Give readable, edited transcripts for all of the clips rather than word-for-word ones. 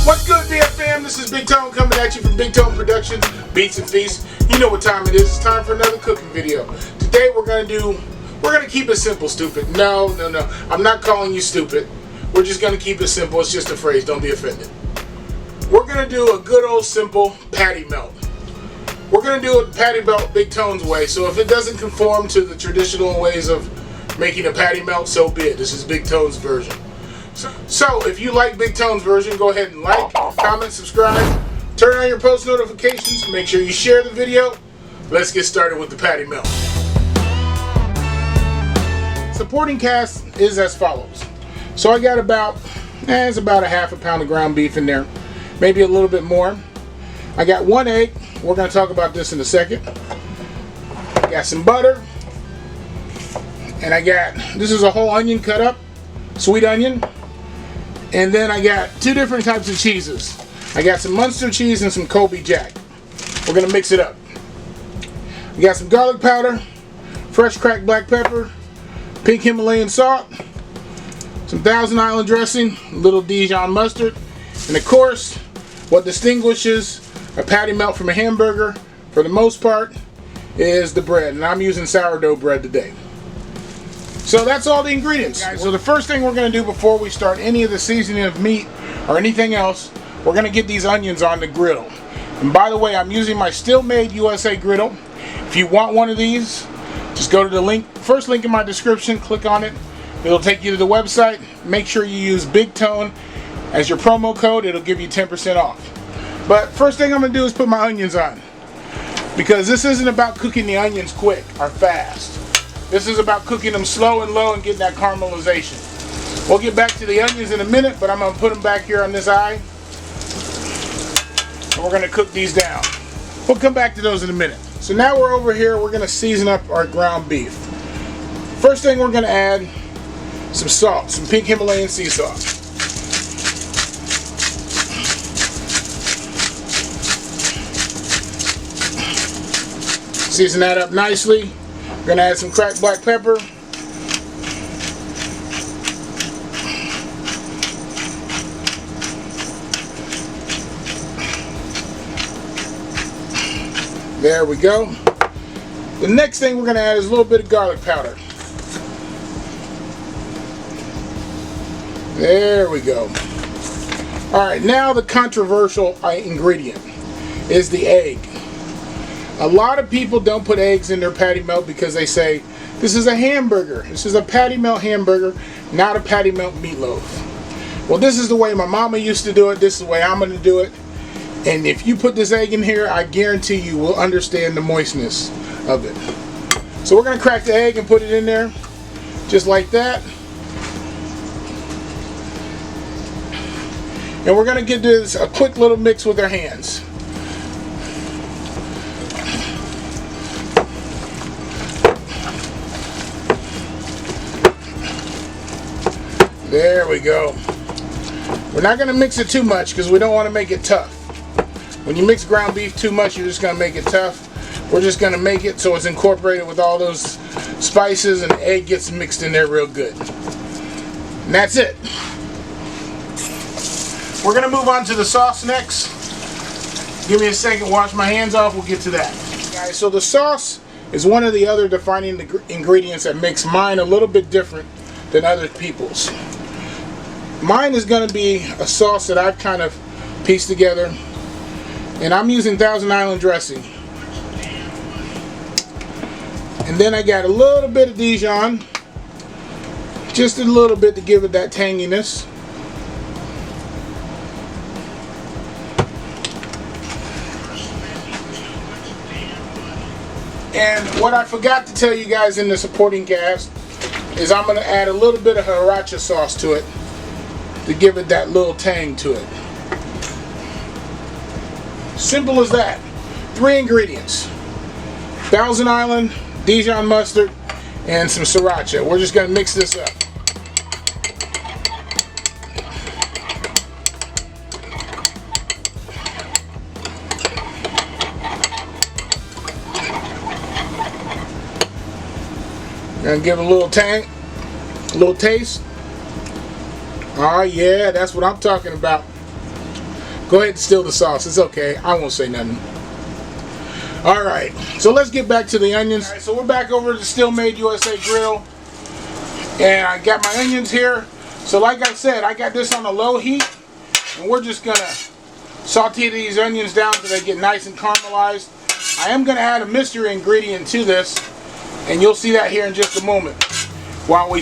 What's good, BFM? This is Big Tone coming at you from Big Tone Productions, Beats and Feasts. You know what time it is. It's time for another cooking video. Today we're gonna keep it simple, stupid. No. I'm not calling you stupid. We're just gonna keep it simple. It's just a phrase. Don't be offended. We're gonna do a good old simple patty melt. We're gonna do a patty melt Big Tone's way. So if it doesn't conform to the traditional ways of making a patty melt, so be it. This is Big Tone's version. So if you like Big Tone's version, go ahead and like, comment, subscribe, turn on your post notifications, make sure you share the video. Let's get started with the patty melt. Supporting cast is as follows. So I got it's about a half a pound of ground beef in there, maybe a little bit more. I got 1 egg. We're going to talk about this in a second. I got some butter, and this is a whole onion cut up, sweet onion. And then I got 2 different types of cheeses. I got some Munster cheese and some Colby Jack. We're going to mix it up. I got some garlic powder, fresh cracked black pepper, pink Himalayan salt, some Thousand Island dressing, a little Dijon mustard, and of course, what distinguishes a patty melt from a hamburger, for the most part, is the bread. And I'm using sourdough bread today. So that's all the ingredients. So the first thing we're going to do before we start any of the seasoning of meat or anything else, we're going to get these onions on the griddle. And by the way, I'm using my Steelmadeusa griddle. If you want one of these, just go to the first link in my description, click on it. It'll take you to the website. Make sure you use Big Tone as your promo code. It'll give you 10% off. But first thing I'm going to do is put my onions on, because this isn't about cooking the onions quick or fast. This is about cooking them slow and low and getting that caramelization. We'll get back to the onions in a minute, but I'm going to put them back here on this eye. And we're going to cook these down. We'll come back to those in a minute. So now we're over here, we're going to season up our ground beef. First thing we're going to add some salt, some pink Himalayan sea salt. Season that up nicely. We're going to add some cracked black pepper. There we go. The next thing we're going to add is a little bit of garlic powder. There we go. Alright, now the controversial ingredient is the egg. A lot of people don't put eggs in their patty melt because they say, this is a hamburger. This is a patty melt hamburger, not a patty melt meatloaf. Well, this is the way my mama used to do it. This is the way I'm going to do it. And if you put this egg in here, I guarantee you will understand the moistness of it. So we're going to crack the egg and put it in there, just like that. And we're going to give this a quick little mix with our hands. There we go. We're not going to mix it too much because we don't want to make it tough. When you mix ground beef too much, you're just going to make it tough. We're just going to make it so it's incorporated with all those spices and the egg gets mixed in there real good. And that's it. We're going to move on to the sauce next. Give me a second, wash my hands off, we'll get to that. Guys, so the sauce is one of the other defining ingredients that makes mine a little bit different than other people's. Mine is going to be a sauce that I've kind of pieced together, and I'm using Thousand Island dressing. And then I got a little bit of Dijon, just a little bit to give it that tanginess. And what I forgot to tell you guys in the supporting cast is I'm going to add a little bit of sriracha sauce to it to give it that little tang to it. Simple as that. 3 ingredients: Thousand Island, Dijon mustard, and some sriracha. We're just going to mix this up. Gonna give it a little tang, a little taste. Oh yeah, that's what I'm talking about. Go ahead and steal the sauce. It's okay. I won't say nothing. Alright, so let's get back to the onions. Alright, so we're back over to the Steelmadeusa grill. And I got my onions here. So like I said, I got this on a low heat. And we're just going to saute these onions down so they get nice and caramelized. I am going to add a mystery ingredient to this. And you'll see that here in just a moment when we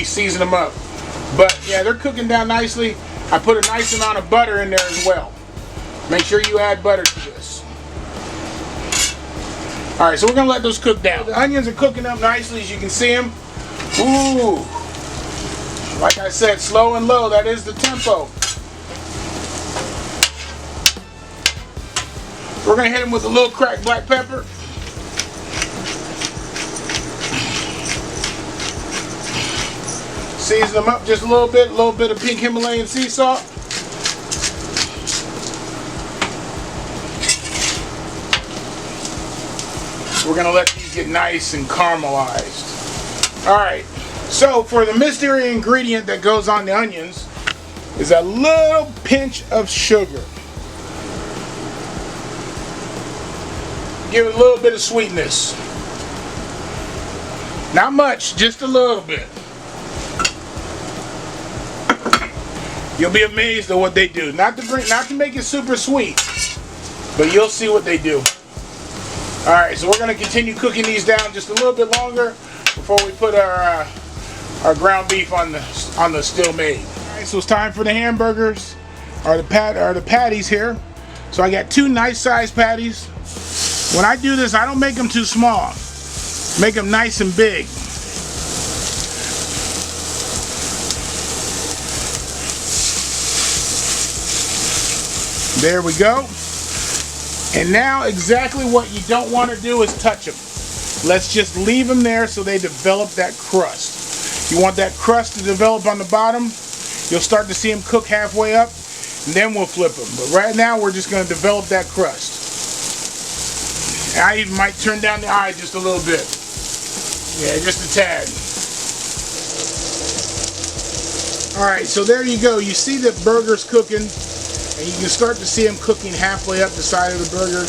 season them up. But yeah, they're cooking down nicely. I put a nice amount of butter in there as well. Make sure you add butter to this. Alright, so we're going to let those cook down. The onions are cooking up nicely, as you can see them. Ooh. Like I said, slow and low, that is the tempo. We're going to hit them with a little cracked black pepper. Season them up just a little bit of pink Himalayan sea salt. We're going to let these get nice and caramelized. Alright, so for the mystery ingredient that goes on the onions is a little pinch of sugar. Give it a little bit of sweetness. Not much, just a little bit. You'll be amazed at what they do. Not to make it super sweet, but you'll see what they do. Alright, so we're going to continue cooking these down just a little bit longer before we put our ground beef on the Steelmade. Alright, so it's time for the hamburgers, or the patties here. So I got 2 nice sized patties. When I do this, I don't make them too small. Make them nice and big. There we go. And now exactly what you don't want to do is touch them. Let's just leave them there so they develop that crust. You want that crust to develop on the bottom. You'll start to see them cook halfway up, and then we'll flip them. But right now we're just going to develop that crust. I even might turn down the eye just a little bit. Yeah, just a tad. Alright, so there you go. You see the burgers cooking. And you can start to see them cooking halfway up the side of the burger.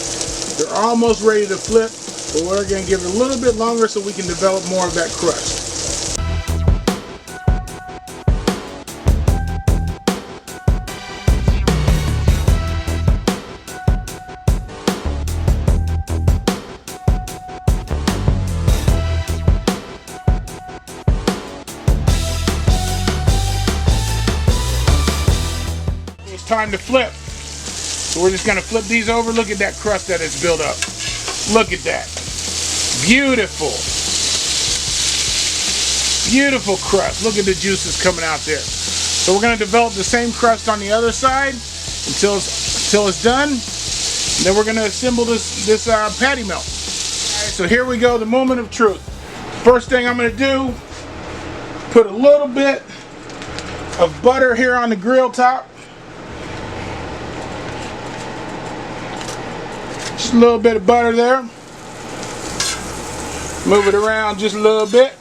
They're almost ready to flip, but we're going to give it a little bit longer so we can develop more of that crust. Time to flip. So we're just going to flip these over. Look at that crust that is built up. Look at that. Beautiful. Beautiful crust. Look at the juices coming out there. So we're going to develop the same crust on the other side until it's done. And then we're going to assemble this patty melt. Alright, so here we go, the moment of truth. First thing I'm going to do, put a little bit of butter here on the grill top. Just a little bit of butter there. Move it around just a little bit.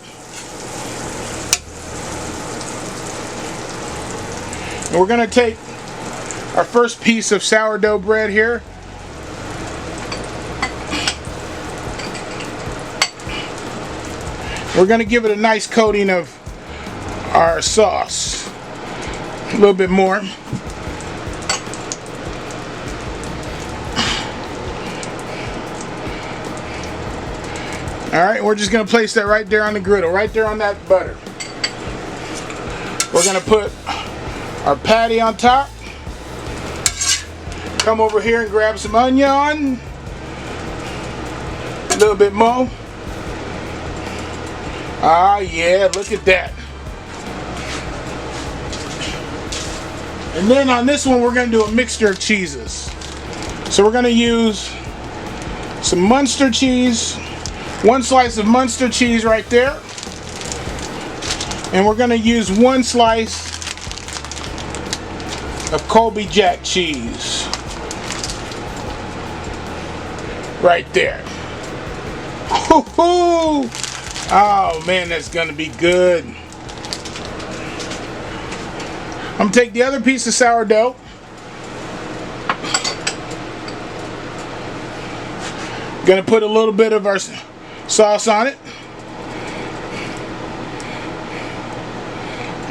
And we're going to take our first piece of sourdough bread here. We're going to give it a nice coating of our sauce. A little bit more. Alright, we're just going to place that right there on the griddle, right there on that butter. We're going to put our patty on top. Come over here and grab some onion. A little bit more. Ah, yeah, look at that. And then on this one, we're going to do a mixture of cheeses. So we're going to use some Munster cheese. 1 slice of Munster cheese right there. And we're going to use 1 slice of Colby Jack cheese. Right there. Hoo-hoo! Oh man, that's going to be good. I'm going to take the other piece of sourdough. Gonna put a little bit of our sauce on it.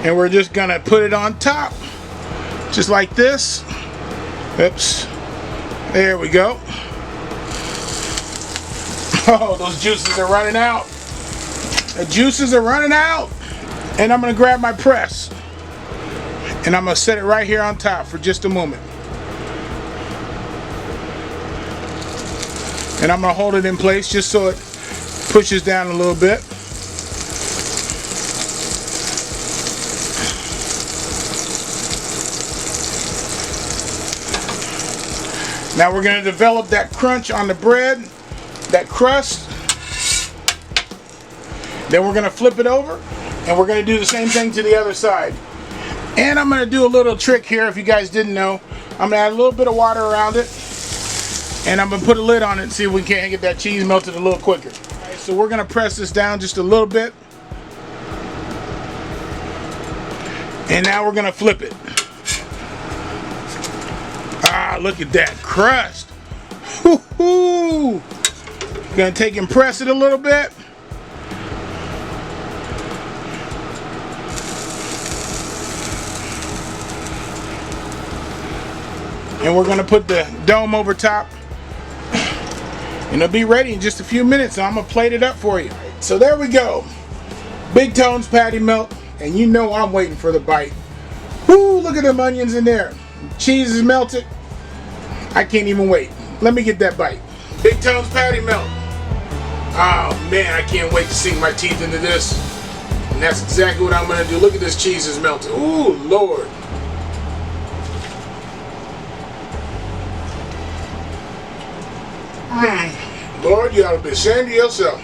And we're just gonna put it on top. Just like this. Oops. There we go. Oh, those juices are running out. The juices are running out. And I'm gonna grab my press. And I'm gonna set it right here on top for just a moment. And I'm gonna hold it in place just so it pushes down a little bit. Now we're gonna develop that crunch on the bread, that crust. Then we're gonna flip it over and we're gonna do the same thing to the other side. And I'm gonna do a little trick here if you guys didn't know. I'm gonna add a little bit of water around it. And I'm gonna put a lid on it and see if we can't get that cheese melted a little quicker. All right, so we're gonna press this down just a little bit. And now we're gonna flip it. Ah, look at that crust. Woo-hoo! Gonna take and press it a little bit. And we're gonna put the dome over top. And it'll be ready in just a few minutes, so I'm gonna plate it up for you. So there we go. Big Tone's patty melt, and you know I'm waiting for the bite. Whoo, look at them onions in there. Cheese is melted. I can't even wait. Let me get that bite. Big Tone's patty melt. Oh man, I can't wait to sink my teeth into this. And that's exactly what I'm gonna do. Look at this cheese is melted. Ooh, Lord. Lord, you ought to be ashamed of yourself.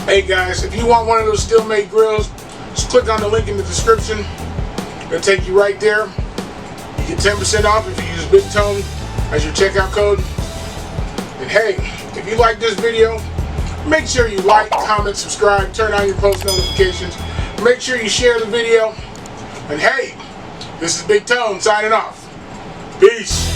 Hey guys, if you want one of those Steelmade grills, just click on the link in the description. It'll take you right there. You get 10% off if you use Big Tone as your checkout code. And hey, if you like this video, make sure you like, comment, subscribe, turn on your post notifications. Make sure you share the video. And hey, this is Big Tone signing off. Peace.